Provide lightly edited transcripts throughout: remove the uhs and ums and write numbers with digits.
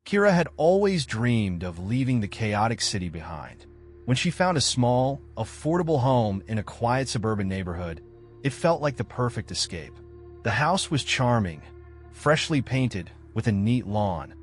Kira had always dreamed of leaving the chaotic city behind. When she found a small, affordable home in a quiet suburban neighborhood, it felt like the perfect escape. The house was charming, freshly painted with a neat lawn,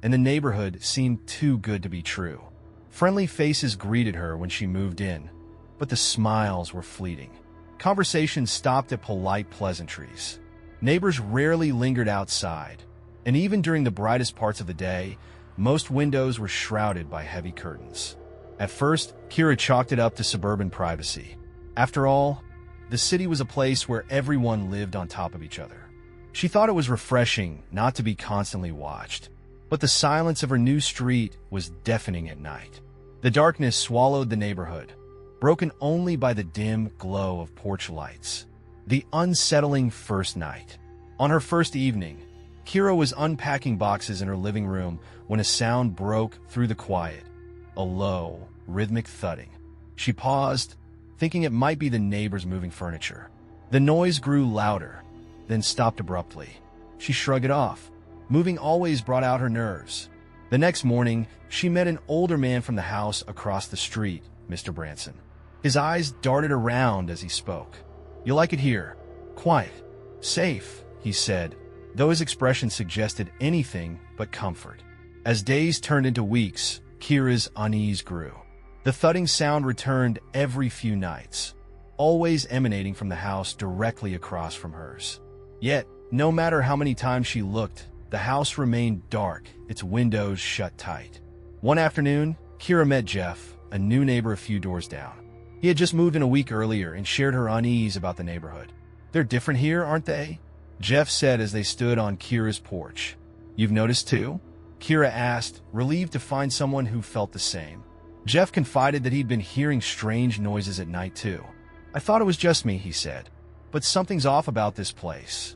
and the neighborhood seemed too good to be true. Friendly faces greeted her when she moved in, but the smiles were fleeting. Conversations stopped at polite pleasantries. Neighbors rarely lingered outside, and even during the brightest parts of the day, most windows were shrouded by heavy curtains. At first, Kira chalked it up to suburban privacy. After all, the city was a place where everyone lived on top of each other. She thought it was refreshing not to be constantly watched, but the silence of her new street was deafening at night. The darkness swallowed the neighborhood, broken only by the dim glow of porch lights. The unsettling first night. On her first evening, Kira was unpacking boxes in her living room when a sound broke through the quiet, a low, rhythmic thudding. She paused, thinking it might be the neighbors moving furniture. The noise grew louder, then stopped abruptly. She shrugged it off. Moving always brought out her nerves. The next morning, she met an older man from the house across the street, Mr. Branson. His eyes darted around as he spoke. "You like it here? Quiet. Safe," he said, though his expression suggested anything but comfort. As days turned into weeks, Kira's unease grew. The thudding sound returned every few nights, always emanating from the house directly across from hers. Yet, no matter how many times she looked, the house remained dark, its windows shut tight. One afternoon, Kira met Jeff, a new neighbor a few doors down. He had just moved in a week earlier and shared her unease about the neighborhood. "They're different here, aren't they?" Jeff said as they stood on Kira's porch. "You've noticed too?" Kira asked, relieved to find someone who felt the same. Jeff confided that he'd been hearing strange noises at night too. "I thought it was just me," he said, "but something's off about this place."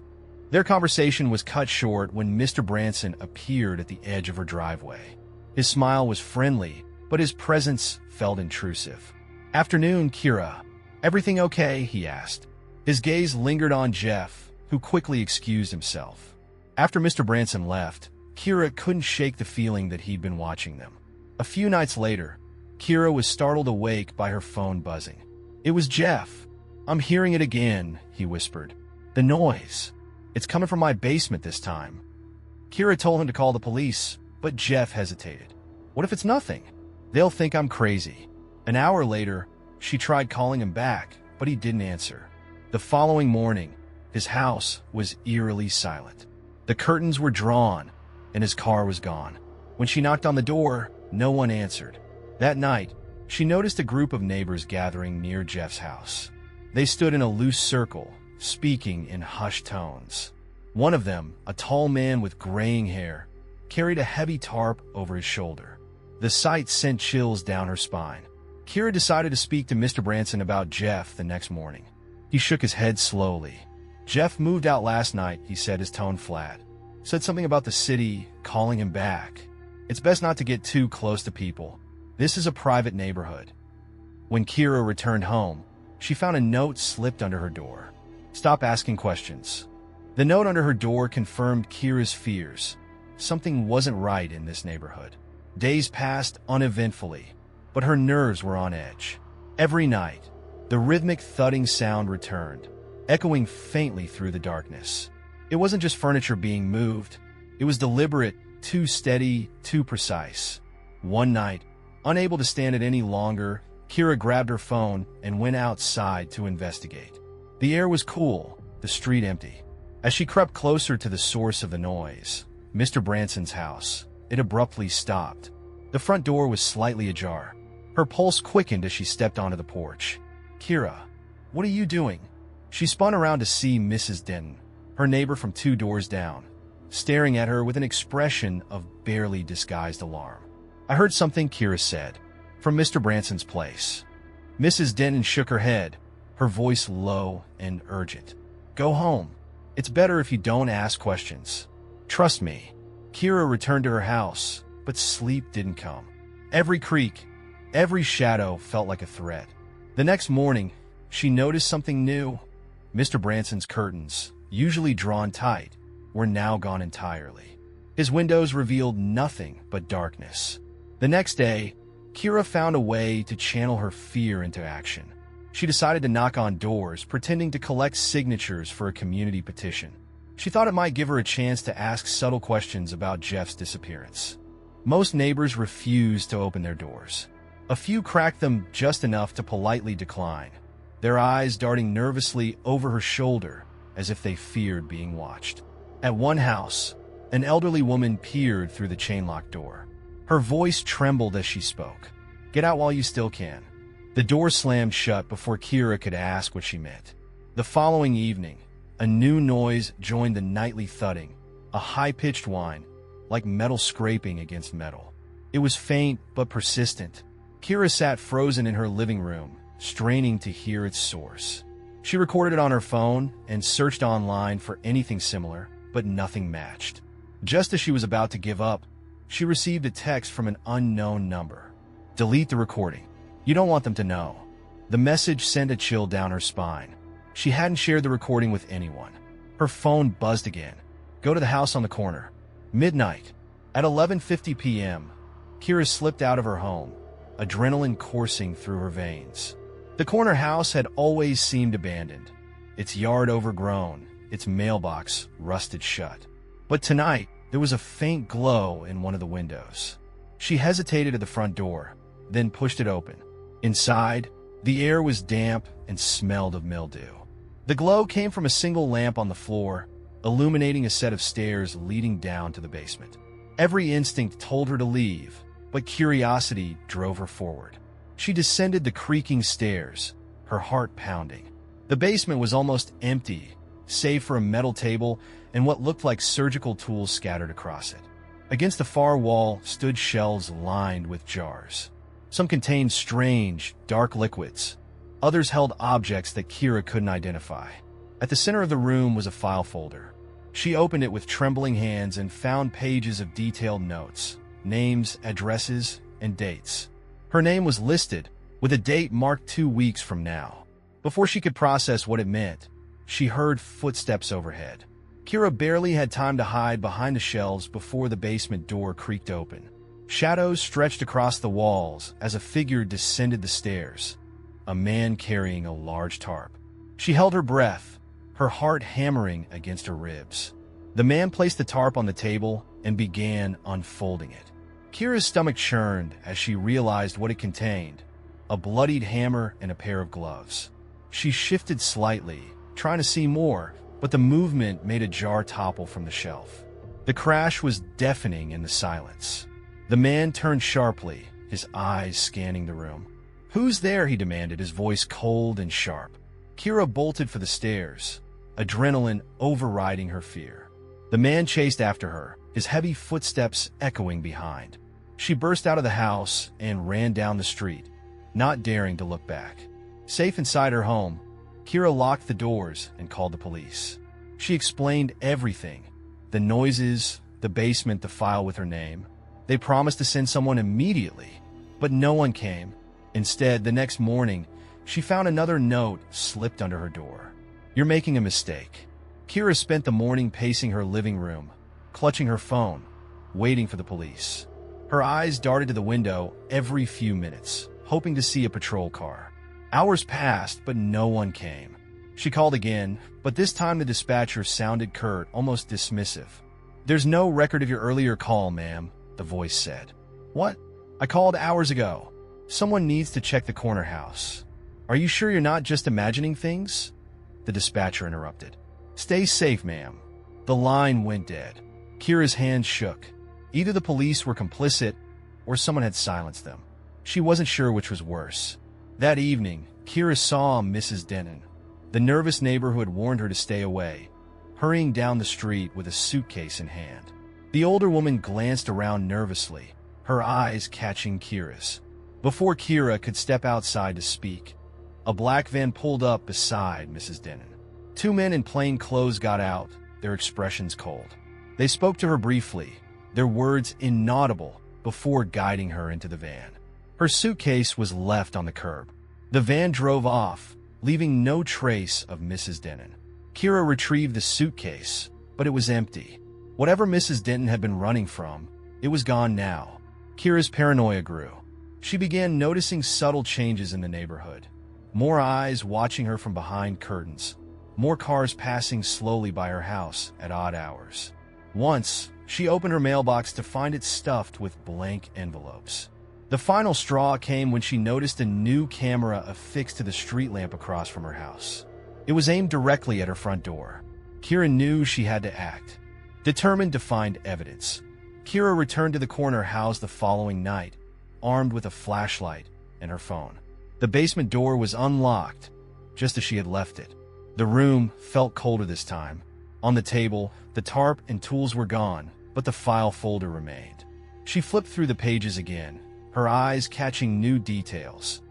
Their conversation was cut short when Mr. Branson appeared at the edge of her driveway. His smile was friendly, but his presence felt intrusive. "Afternoon, Kira. Everything okay?" he asked. His gaze lingered on Jeff, who quickly excused himself. After Mr. Branson left, Kira couldn't shake the feeling that he'd been watching them. A few nights later, Kira was startled awake by her phone buzzing. It was Jeff. "I'm hearing it again," he whispered. "The noise. It's coming from my basement this time." Kira told him to call the police, but Jeff hesitated. "What if it's nothing? They'll think I'm crazy." An hour later, she tried calling him back, but he didn't answer. The following morning, his house was eerily silent. The curtains were drawn, and his car was gone. When she knocked on the door, no one answered. That night, she noticed a group of neighbors gathering near Jeff's house. They stood in a loose circle, speaking in hushed tones. One of them, a tall man with graying hair, carried a heavy tarp over his shoulder. The sight sent chills down her spine. Kira decided to speak to Mr. Branson about Jeff the next morning. He shook his head slowly. "Jeff moved out last night," he said, his tone flat. "Said something about the city calling him back. It's best not to get too close to people. This is a private neighborhood." When Kira returned home, she found a note slipped under her door. "Stop asking questions." The note under her door confirmed Kira's fears. Something wasn't right in this neighborhood. Days passed uneventfully, but her nerves were on edge. Every night, the rhythmic thudding sound returned, echoing faintly through the darkness. It wasn't just furniture being moved. It was deliberate, too steady, too precise. One night, unable to stand it any longer, Kira grabbed her phone and went outside to investigate. The air was cool, the street empty. As she crept closer to the source of the noise, Mr. Branson's house, it abruptly stopped. The front door was slightly ajar. Her pulse quickened as she stepped onto the porch. "Kira, what are you doing?" She spun around to see Mrs. Denton, her neighbor from 2 doors down, staring at her with an expression of barely disguised alarm. "I heard something," Kira said, "from Mr. Branson's place." Mrs. Denton shook her head, her voice low and urgent. "Go home. It's better if you don't ask questions. Trust me." Kira returned to her house, but sleep didn't come. Every creak, every shadow felt like a threat. The next morning, she noticed something new. Mr. Branson's curtains, usually drawn tight, were now gone entirely. His windows revealed nothing but darkness. The next day, Kira found a way to channel her fear into action. She decided to knock on doors, pretending to collect signatures for a community petition. She thought it might give her a chance to ask subtle questions about Jeff's disappearance. Most neighbors refused to open their doors. A few cracked them just enough to politely decline, their eyes darting nervously over her shoulder as if they feared being watched. At one house, an elderly woman peered through the chain-locked door. Her voice trembled as she spoke. "Get out while you still can." The door slammed shut before Kira could ask what she meant. The following evening, a new noise joined the nightly thudding, a high-pitched whine, like metal scraping against metal. It was faint but persistent. Kira sat frozen in her living room, straining to hear its source. She recorded it on her phone and searched online for anything similar, but nothing matched. Just as she was about to give up, she received a text from an unknown number. "Delete the recording. You don't want them to know." The message sent a chill down her spine. She hadn't shared the recording with anyone. Her phone buzzed again. "Go to the house on the corner." Midnight. At 11:50 p.m., Kira slipped out of her home, adrenaline coursing through her veins. The corner house had always seemed abandoned, its yard overgrown, its mailbox rusted shut. But tonight, there was a faint glow in one of the windows. She hesitated at the front door, then pushed it open. Inside, the air was damp and smelled of mildew. The glow came from a single lamp on the floor, illuminating a set of stairs leading down to the basement. Every instinct told her to leave, but curiosity drove her forward. She descended the creaking stairs, her heart pounding. The basement was almost empty, save for a metal table and what looked like surgical tools scattered across it. Against the far wall stood shelves lined with jars. Some contained strange, dark liquids. Others held objects that Kira couldn't identify. At the center of the room was a file folder. She opened it with trembling hands and found pages of detailed notes, names, addresses, and dates. Her name was listed, with a date marked 2 weeks from now. Before she could process what it meant, she heard footsteps overhead. Kira barely had time to hide behind the shelves before the basement door creaked open. Shadows stretched across the walls as a figure descended the stairs, a man carrying a large tarp. She held her breath, her heart hammering against her ribs. The man placed the tarp on the table and began unfolding it. Kira's stomach churned as she realized what it contained, a bloodied hammer and a pair of gloves. She shifted slightly, trying to see more, but the movement made a jar topple from the shelf. The crash was deafening in the silence. The man turned sharply, his eyes scanning the room. "Who's there?" he demanded, his voice cold and sharp. Kira bolted for the stairs, adrenaline overriding her fear. The man chased after her, his heavy footsteps echoing behind. She burst out of the house and ran down the street, not daring to look back. Safe inside her home, Kira locked the doors and called the police. She explained everything, the noises, the basement, the file with her name. They promised to send someone immediately, but no one came. Instead, the next morning, she found another note slipped under her door. "You're making a mistake." Kira spent the morning pacing her living room, clutching her phone, waiting for the police. Her eyes darted to the window every few minutes, hoping to see a patrol car. Hours passed, but no one came. She called again, but this time the dispatcher sounded curt, almost dismissive. "There's no record of your earlier call, ma'am," the voice said. "What? I called hours ago. Someone needs to check the corner house." "Are you sure you're not just imagining things?" the dispatcher interrupted. "Stay safe, ma'am." The line went dead. Kira's hands shook. Either the police were complicit, or someone had silenced them. She wasn't sure which was worse. That evening, Kira saw Mrs. Denon, the nervous neighbor who had warned her to stay away, hurrying down the street with a suitcase in hand. The older woman glanced around nervously, her eyes catching Kira's. Before Kira could step outside to speak, a black van pulled up beside Mrs. Denon. 2 men in plain clothes got out, their expressions cold. They spoke to her briefly, their words inaudible, before guiding her into the van. Her suitcase was left on the curb. The van drove off, leaving no trace of Mrs. Denon. Kira retrieved the suitcase, but it was empty. Whatever Mrs. Denton had been running from, it was gone now. Kira's paranoia grew. She began noticing subtle changes in the neighborhood. More eyes watching her from behind curtains. More cars passing slowly by her house at odd hours. Once, she opened her mailbox to find it stuffed with blank envelopes. The final straw came when she noticed a new camera affixed to the street lamp across from her house. It was aimed directly at her front door. Kira knew she had to act. Determined to find evidence, Kira returned to the corner house the following night, armed with a flashlight and her phone. The basement door was unlocked, just as she had left it. The room felt colder this time. On the table, the tarp and tools were gone, but the file folder remained. She flipped through the pages again, her eyes catching new details.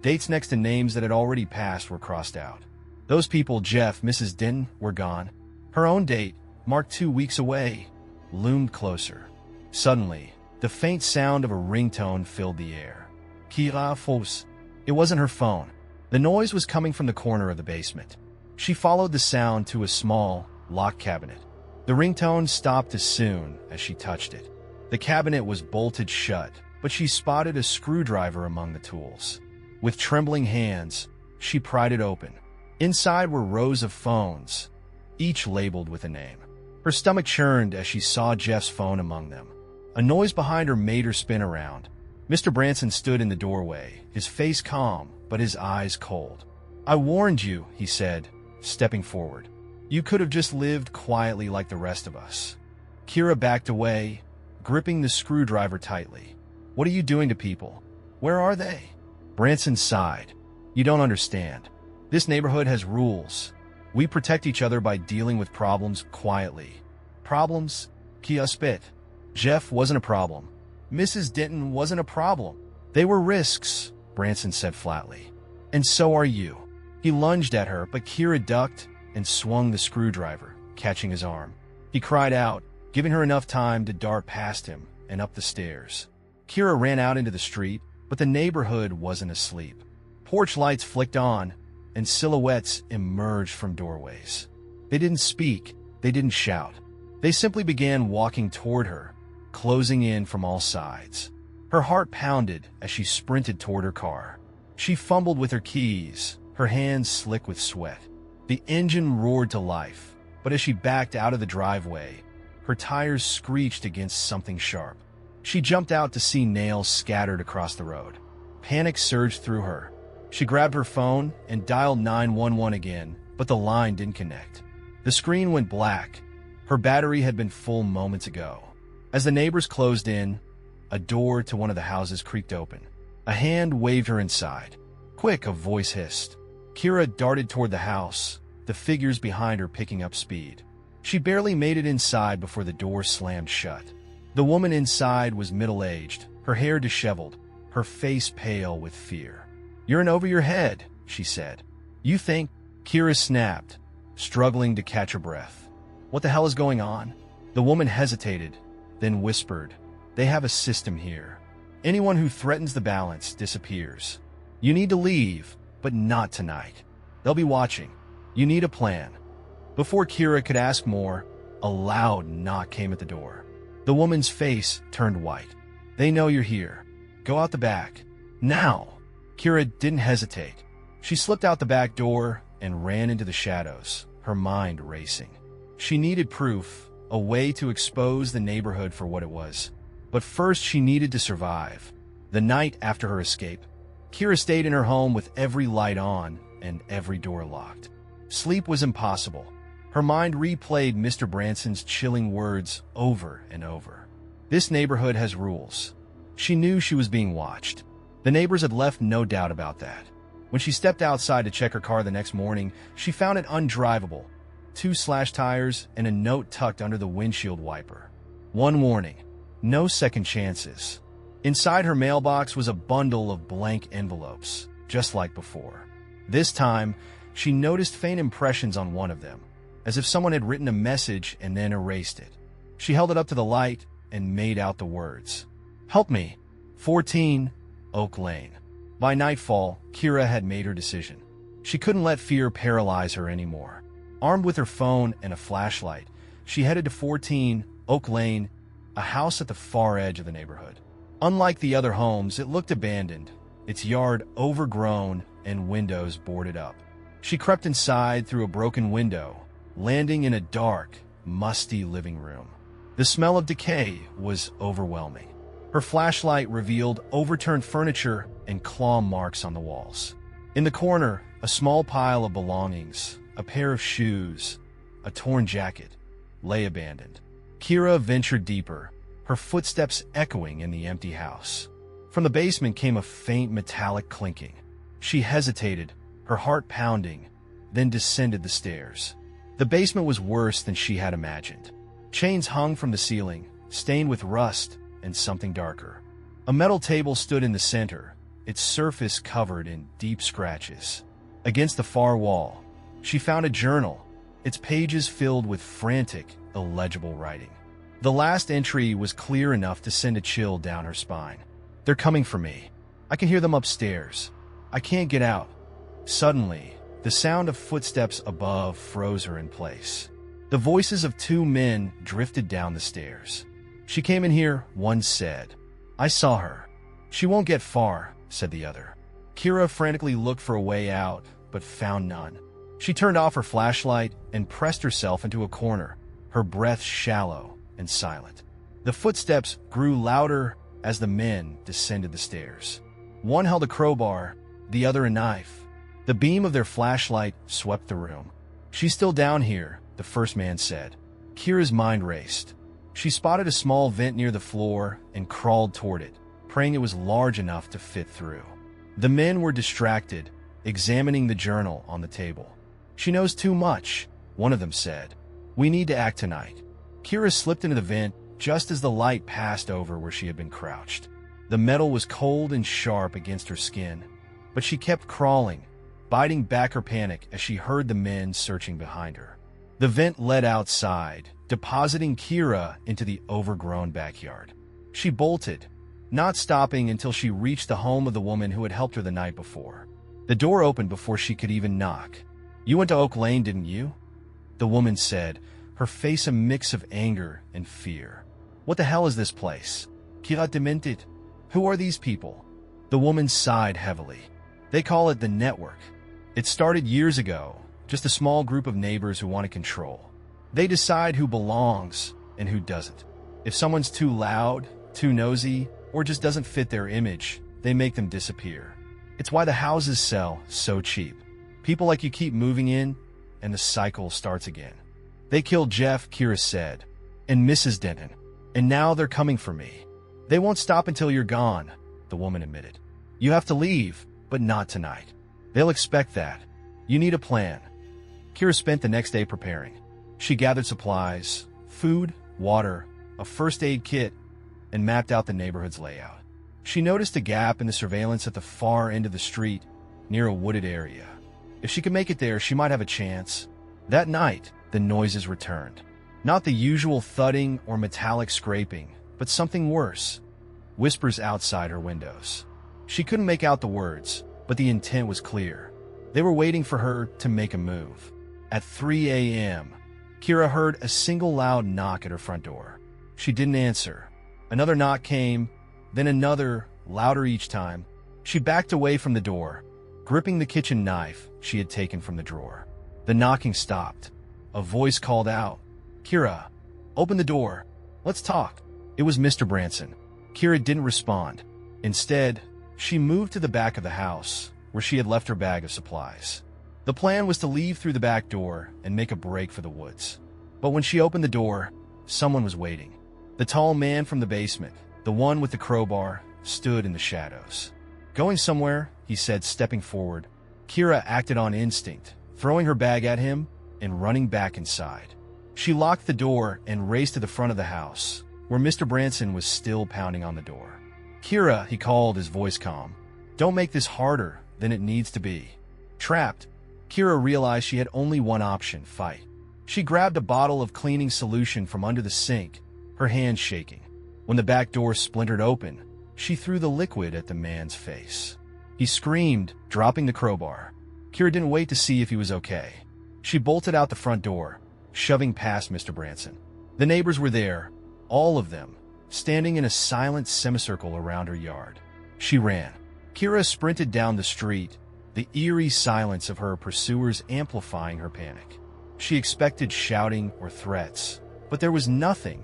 Dates next to names that had already passed were crossed out. Those people, Jeff, Mrs. Denton, were gone. Her own date, marked 2 weeks away, loomed closer. Suddenly, the faint sound of a ringtone filled the air. Kira Fos. It wasn't her phone. The noise was coming from the corner of the basement. She followed the sound to a small, locked cabinet. The ringtone stopped as soon as she touched it. The cabinet was bolted shut, but she spotted a screwdriver among the tools. With trembling hands, she pried it open. Inside were rows of phones, each labeled with a name. Her stomach churned as she saw Jeff's phone among them. A noise behind her made her spin around. Mr. Branson stood in the doorway, his face calm, but his eyes cold. "I warned you," he said, stepping forward. "You could have just lived quietly like the rest of us." Kira backed away, gripping the screwdriver tightly. "What are you doing to people? Where are they?" Branson sighed. "You don't understand. This neighborhood has rules. We protect each other by dealing with problems quietly." "Problems?" Kia spit. "Jeff wasn't a problem. Mrs. Denton wasn't a problem. They were risks," Branson said flatly. "And so are you." He lunged at her, but Kira ducked and swung the screwdriver, catching his arm. He cried out, giving her enough time to dart past him and up the stairs. Kira ran out into the street, but the neighborhood wasn't asleep. Porch lights flicked on, and silhouettes emerged from doorways. They didn't speak, they didn't shout. They simply began walking toward her, closing in from all sides. Her heart pounded as she sprinted toward her car. She fumbled with her keys, her hands slick with sweat. The engine roared to life, but as she backed out of the driveway, her tires screeched against something sharp. She jumped out to see nails scattered across the road. Panic surged through her. She grabbed her phone and dialed 911 again, but the line didn't connect. The screen went black. Her battery had been full moments ago. As the neighbors closed in, a door to one of the houses creaked open. A hand waved her inside. "Quick," a voice hissed. Kira darted toward the house, the figures behind her picking up speed. She barely made it inside before the door slammed shut. The woman inside was middle-aged, her hair disheveled, her face pale with fear. "You're in over your head," she said. "You think?" Kira snapped, struggling to catch her breath. "What the hell is going on?" The woman hesitated, then whispered, "They have a system here. Anyone who threatens the balance disappears. You need to leave, but not tonight. They'll be watching. You need a plan." Before Kira could ask more, a loud knock came at the door. The woman's face turned white. "They know you're here. Go out the back. Now!" Kira didn't hesitate. She slipped out the back door and ran into the shadows, her mind racing. She needed proof, a way to expose the neighborhood for what it was. But first she needed to survive. The night after her escape, Kira stayed in her home with every light on and every door locked. Sleep was impossible. Her mind replayed Mr. Branson's chilling words over and over. This neighborhood has rules. She knew she was being watched. The neighbors had left no doubt about that. When she stepped outside to check her car the next morning, she found it undrivable. 2 slashed tires and a note tucked under the windshield wiper. One warning: no second chances. Inside her mailbox was a bundle of blank envelopes, just like before. This time, she noticed faint impressions on one of them, as if someone had written a message and then erased it. She held it up to the light and made out the words: "Help me. 14 Oak Lane." By nightfall, Kira had made her decision. She couldn't let fear paralyze her anymore. Armed with her phone and a flashlight, she headed to 14 Oak Lane, a house at the far edge of the neighborhood. Unlike the other homes, it looked abandoned, its yard overgrown and windows boarded up. She crept inside through a broken window, landing in a dark, musty living room. The smell of decay was overwhelming. Her flashlight revealed overturned furniture and claw marks on the walls. In the corner, a small pile of belongings, a pair of shoes, a torn jacket, lay abandoned. Kira ventured deeper, her footsteps echoing in the empty house. From the basement came a faint metallic clinking. She hesitated, her heart pounding, then descended the stairs. The basement was worse than she had imagined. Chains hung from the ceiling, stained with rust and something darker. A metal table stood in the center, its surface covered in deep scratches. Against the far wall, she found a journal, its pages filled with frantic, illegible writing. The last entry was clear enough to send a chill down her spine. "They're coming for me. I can hear them upstairs. I can't get out." Suddenly, the sound of footsteps above froze her in place. The voices of two men drifted down the stairs. "She came in here," one said. "I saw her." "She won't get far," said the other. Kira frantically looked for a way out, but found none. She turned off her flashlight and pressed herself into a corner, her breath shallow and silent. The footsteps grew louder as the men descended the stairs. One held a crowbar, the other a knife. The beam of their flashlight swept the room. "She's still down here," the first man said. Kira's mind raced. She spotted a small vent near the floor and crawled toward it, praying it was large enough to fit through. The men were distracted, examining the journal on the table. "She knows too much," one of them said. "We need to act tonight." Kira slipped into the vent just as the light passed over where she had been crouched. The metal was cold and sharp against her skin, but she kept crawling, biting back her panic as she heard the men searching behind her. The vent led outside, depositing Kira into the overgrown backyard. She bolted, not stopping until she reached the home of the woman who had helped her the night before. The door opened before she could even knock. "You went to Oak Lane, didn't you?" the woman said, her face a mix of anger and fear. "What the hell is this place?" Kira demanded. "Who are these people?" The woman sighed heavily. "They call it the network. It started years ago, just a small group of neighbors who want to control. They decide who belongs and who doesn't. If someone's too loud, too nosy, or just doesn't fit their image, they make them disappear. It's why the houses sell so cheap. People like you keep moving in, and the cycle starts again. They killed Jeff," Kira said, "and Mrs. Denton, and now they're coming for me. They won't stop until you're gone," the woman admitted. "You have to leave, but not tonight. They'll expect that. You need a plan." Kira spent the next day preparing. She gathered supplies, food, water, a first aid kit, and mapped out the neighborhood's layout. She noticed a gap in the surveillance at the far end of the street, near a wooded area. If she could make it there, she might have a chance. That night, the noises returned. Not the usual thudding or metallic scraping, but something worse. Whispers outside her windows. She couldn't make out the words, but the intent was clear. They were waiting for her to make a move. At 3 a.m., Kira heard a single loud knock at her front door. She didn't answer. Another knock came, then another, louder each time. She backed away from the door, gripping the kitchen knife she had taken from the drawer. The knocking stopped. A voice called out, "Kira, open the door. Let's talk." It was Mr. Branson. Kira didn't respond. Instead, she moved to the back of the house, where she had left her bag of supplies. The plan was to leave through the back door and make a break for the woods. But when she opened the door, someone was waiting. The tall man from the basement, the one with the crowbar, stood in the shadows. "Going somewhere," he said, stepping forward. Kira acted on instinct, throwing her bag at him and running back inside. She locked the door and raced to the front of the house, where Mr. Branson was still pounding on the door. "Kira," he called, his voice calm. "Don't make this harder than it needs to be." Trapped, Kira realized she had only one option: fight. She grabbed a bottle of cleaning solution from under the sink, her hands shaking. When the back door splintered open, she threw the liquid at the man's face. He screamed, dropping the crowbar. Kira didn't wait to see if he was okay. She bolted out the front door, shoving past Mr. Branson. The neighbors were there, all of them, standing in a silent semicircle around her yard. She ran. Kira sprinted down the street, the eerie silence of her pursuers amplifying her panic. She expected shouting or threats, but there was nothing,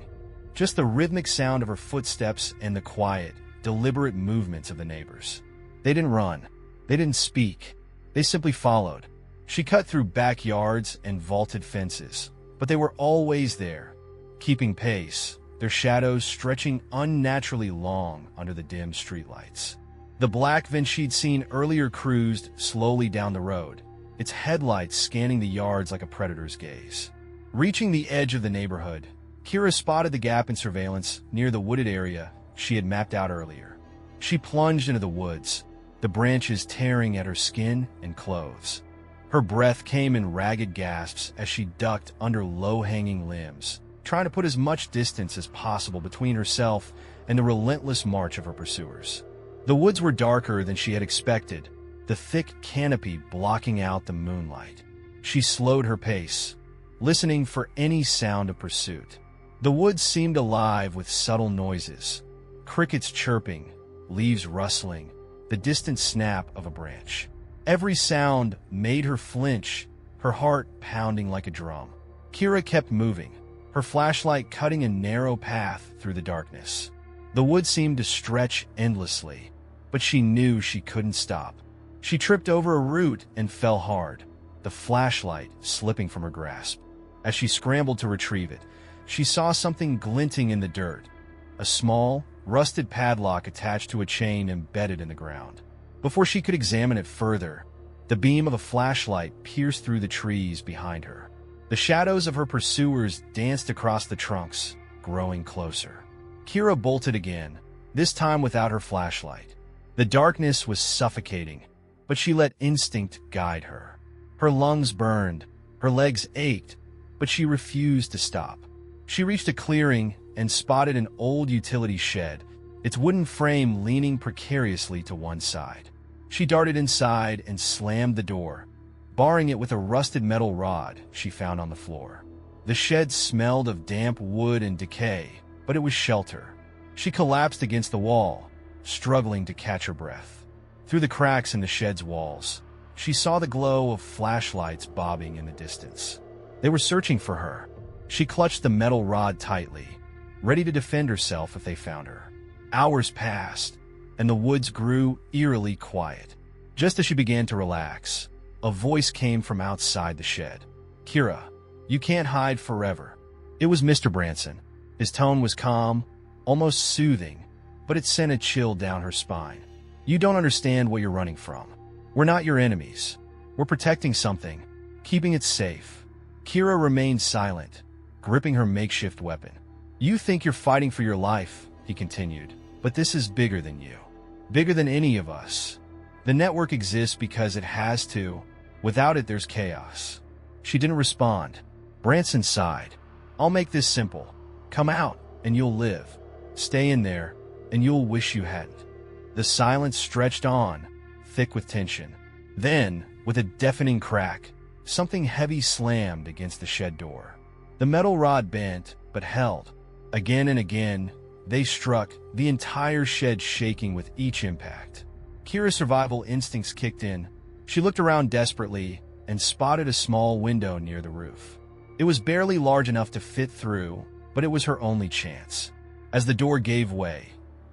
just the rhythmic sound of her footsteps and the quiet, deliberate movements of the neighbors. They didn't run. They didn't speak. They simply followed. She cut through backyards and vaulted fences, but they were always there, keeping pace, their shadows stretching unnaturally long under the dim streetlights. The black van she'd seen earlier cruised slowly down the road, its headlights scanning the yards like a predator's gaze. Reaching the edge of the neighborhood, Kira spotted the gap in surveillance near the wooded area she had mapped out earlier. She plunged into the woods, the branches tearing at her skin and clothes. Her breath came in ragged gasps as she ducked under low-hanging limbs, trying to put as much distance as possible between herself and the relentless march of her pursuers. The woods were darker than she had expected, the thick canopy blocking out the moonlight. She slowed her pace, listening for any sound of pursuit. The woods seemed alive with subtle noises, crickets chirping, leaves rustling, the distant snap of a branch. Every sound made her flinch, her heart pounding like a drum. Kira kept moving, her flashlight cutting a narrow path through the darkness. The woods seemed to stretch endlessly, but she knew she couldn't stop. She tripped over a root and fell hard, the flashlight slipping from her grasp. As she scrambled to retrieve it, she saw something glinting in the dirt, a small, rusted padlock attached to a chain embedded in the ground. Before she could examine it further, the beam of a flashlight pierced through the trees behind her. The shadows of her pursuers danced across the trunks, growing closer. Kira bolted again, this time without her flashlight. The darkness was suffocating, but she let instinct guide her. Her lungs burned, her legs ached, but she refused to stop. She reached a clearing and spotted an old utility shed, its wooden frame leaning precariously to one side. She darted inside and slammed the door, barring it with a rusted metal rod she found on the floor. The shed smelled of damp wood and decay, but it was shelter. She collapsed against the wall, struggling to catch her breath. Through the cracks in the shed's walls, she saw the glow of flashlights bobbing in the distance. They were searching for her. She clutched the metal rod tightly, ready to defend herself if they found her. Hours passed, and the woods grew eerily quiet. Just as she began to relax, a voice came from outside the shed. "Kira, you can't hide forever." It was Mr. Branson. His tone was calm, almost soothing, but it sent a chill down her spine. "You don't understand what you're running from. We're not your enemies. We're protecting something, keeping it safe." Kira remained silent, gripping her makeshift weapon. "You think you're fighting for your life," he continued, "but this is bigger than you. Bigger than any of us. The network exists because it has to. Without it, there's chaos." She didn't respond. Branson sighed. "I'll make this simple. Come out, and you'll live. Stay in there, and you'll wish you hadn't." The silence stretched on, thick with tension. Then, with a deafening crack, something heavy slammed against the shed door. The metal rod bent, but held. Again and again, they struck, the entire shed shaking with each impact. Kira's survival instincts kicked in. She looked around desperately and spotted a small window near the roof. It was barely large enough to fit through, but it was her only chance. As the door gave way,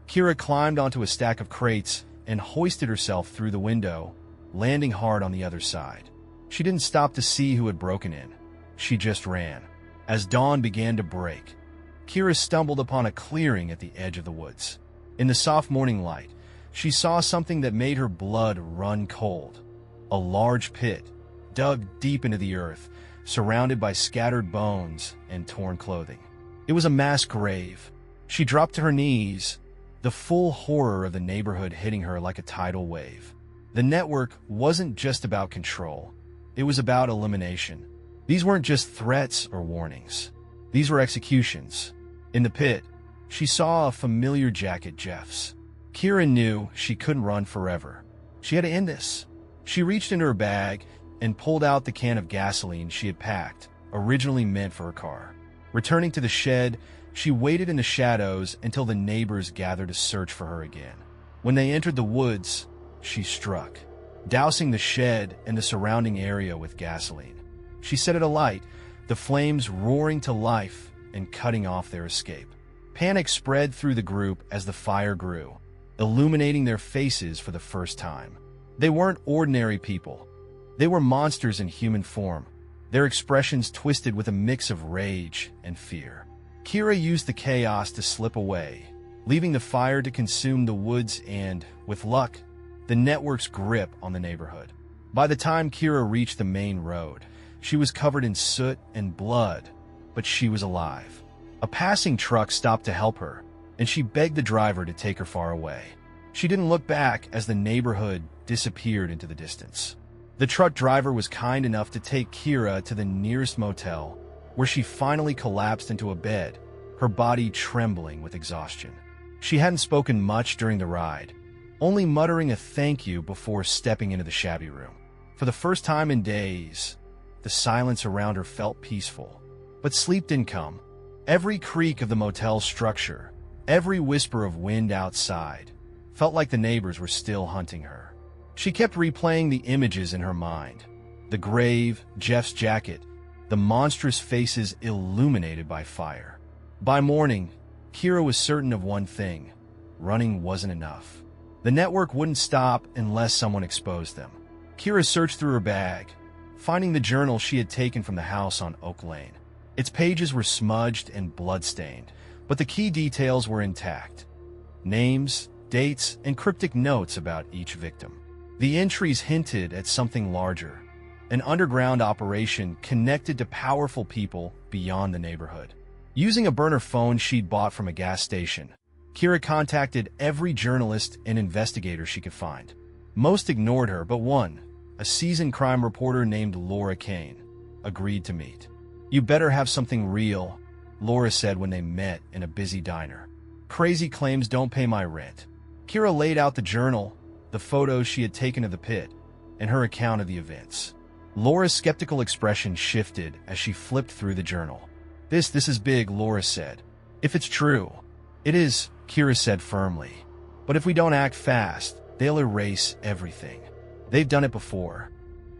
Kira climbed onto a stack of crates and hoisted herself through the window, landing hard on the other side. She didn't stop to see who had broken in. She just ran. As dawn began to break, Kira stumbled upon a clearing at the edge of the woods. In the soft morning light, she saw something that made her blood run cold. A large pit, dug deep into the earth, surrounded by scattered bones and torn clothing. It was a mass grave. She dropped to her knees, the full horror of the neighborhood hitting her like a tidal wave. The network wasn't just about control. It was about elimination. These weren't just threats or warnings. These were executions. In the pit, she saw a familiar jacket Jeff's. Kira knew she couldn't run forever. She had to end this. She reached into her bag and pulled out the can of gasoline she had packed, originally meant for her car. Returning to the shed, she waited in the shadows until the neighbors gathered to search for her again. When they entered the woods, she struck, dousing the shed and the surrounding area with gasoline. She set it alight, the flames roaring to life and cutting off their escape. Panic spread through the group as the fire grew, illuminating their faces for the first time. They weren't ordinary people. They were monsters in human form, their expressions twisted with a mix of rage and fear. Kira used the chaos to slip away, leaving the fire to consume the woods and, with luck, the network's grip on the neighborhood. By the time Kira reached the main road, she was covered in soot and blood, but she was alive. A passing truck stopped to help her, and she begged the driver to take her far away. She didn't look back as the neighborhood disappeared into the distance. The truck driver was kind enough to take Kira to the nearest motel, where she finally collapsed into a bed, her body trembling with exhaustion. She hadn't spoken much during the ride, only muttering a thank you before stepping into the shabby room. For the first time in days, the silence around her felt peaceful, but sleep didn't come. Every creak of the motel's structure, every whisper of wind outside, felt like the neighbors were still hunting her. She kept replaying the images in her mind. The grave, Jeff's jacket, the monstrous faces illuminated by fire. By morning, Kira was certain of one thing: running wasn't enough. The network wouldn't stop unless someone exposed them. Kira searched through her bag, finding the journal she had taken from the house on Oak Lane. Its pages were smudged and blood-stained, but the key details were intact. Names, dates, and cryptic notes about each victim. The entries hinted at something larger, an underground operation connected to powerful people beyond the neighborhood. Using a burner phone she'd bought from a gas station, Kira contacted every journalist and investigator she could find. Most ignored her, but one, a seasoned crime reporter named Laura Kane, agreed to meet. "You better have something real," Laura said when they met in a busy diner. "Crazy claims don't pay my rent." Kira laid out the journal, the photos she had taken of the pit, and her account of the events. Laura's skeptical expression shifted as she flipped through the journal. This is big," Laura said. "If it's true." "It is," Kira said firmly. "But if we don't act fast, they'll erase everything. They've done it before."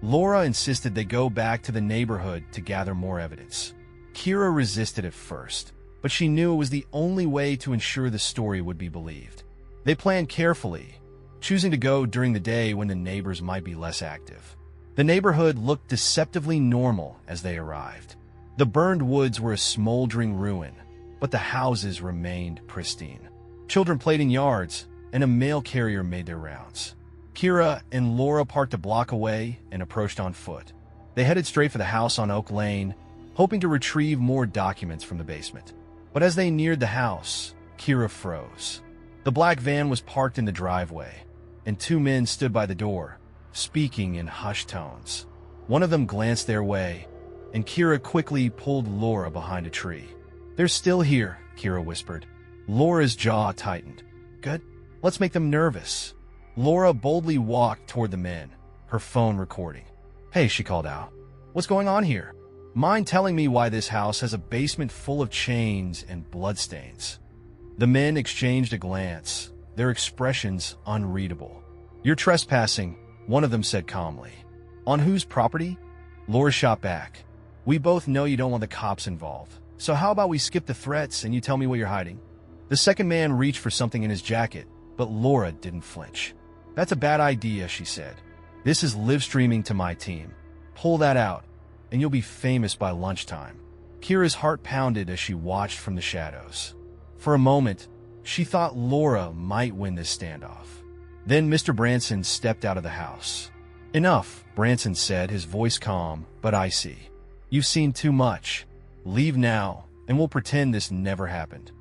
Laura insisted they go back to the neighborhood to gather more evidence. Kira resisted at first, but she knew it was the only way to ensure the story would be believed. They planned carefully, choosing to go during the day when the neighbors might be less active. The neighborhood looked deceptively normal as they arrived. The burned woods were a smoldering ruin, but the houses remained pristine. Children played in yards, and a mail carrier made their rounds. Kira and Laura parked a block away and approached on foot. They headed straight for the house on Oak Lane, hoping to retrieve more documents from the basement. But as they neared the house, Kira froze. The black van was parked in the driveway, and two men stood by the door, speaking in hushed tones. One of them glanced their way, and Kira quickly pulled Laura behind a tree. "They're still here," Kira whispered. Laura's jaw tightened. "Good. Let's make them nervous." Laura boldly walked toward the men, her phone recording. "Hey," she called out. "What's going on here? Mind telling me why this house has a basement full of chains and bloodstains?" The men exchanged a glance, their expressions unreadable. "You're trespassing," one of them said calmly. "On whose property?" Laura shot back. "We both know you don't want the cops involved, so how about we skip the threats and you tell me what you're hiding?" The second man reached for something in his jacket, but Laura didn't flinch. "That's a bad idea," she said. "This is live streaming to my team. Pull that out, and you'll be famous by lunchtime." Kira's heart pounded as she watched from the shadows. For a moment, she thought Laura might win this standoff. Then Mr. Branson stepped out of the house. "Enough," Branson said, his voice calm but icy. "You've seen too much. Leave now, and we'll pretend this never happened."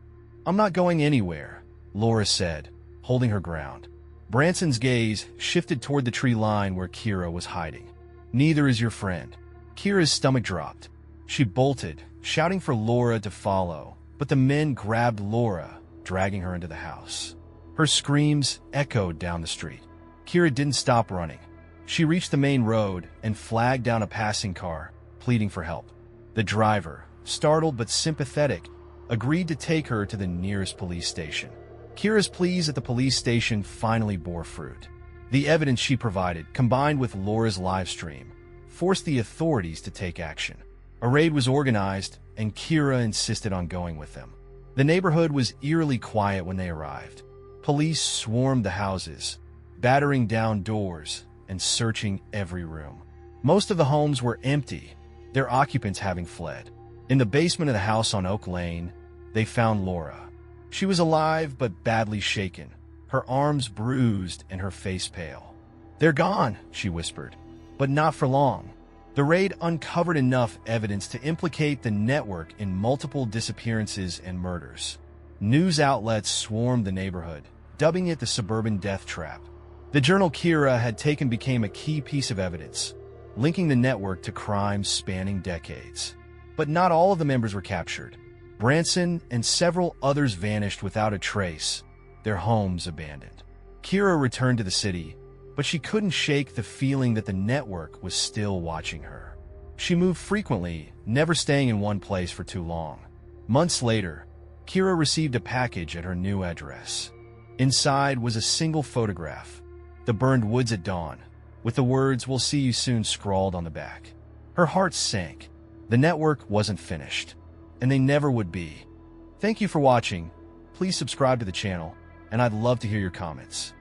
"I'm not going anywhere," Laura said, holding her ground. Branson's gaze shifted toward the tree line where Kira was hiding. "Neither is your friend." Kira's stomach dropped. She bolted, shouting for Laura to follow, but the men grabbed Laura, dragging her into the house. Her screams echoed down the street. Kira didn't stop running. She reached the main road and flagged down a passing car, pleading for help. The driver, startled but sympathetic, agreed to take her to the nearest police station. Kira's pleas at the police station finally bore fruit. The evidence she provided, combined with Laura's live stream, forced the authorities to take action. A raid was organized, and Kira insisted on going with them. The neighborhood was eerily quiet when they arrived. Police swarmed the houses, battering down doors and searching every room. Most of the homes were empty, their occupants having fled. In the basement of the house on Oak Lane, they found Laura. She was alive but badly shaken, her arms bruised and her face pale. "They're gone," she whispered, but not for long. The raid uncovered enough evidence to implicate the network in multiple disappearances and murders. News outlets swarmed the neighborhood, dubbing it the suburban death trap. The journal Kira had taken became a key piece of evidence, linking the network to crimes spanning decades. But not all of the members were captured. Branson and several others vanished without a trace, their homes abandoned. Kira returned to the city, but she couldn't shake the feeling that the network was still watching her. She moved frequently, never staying in one place for too long. Months later, Kira received a package at her new address. Inside was a single photograph, the burned woods at dawn, with the words "We'll see you soon" scrawled on the back. Her heart sank. The network wasn't finished, and they never would be. Thank you for watching. Please subscribe to the channel, and I'd love to hear your comments.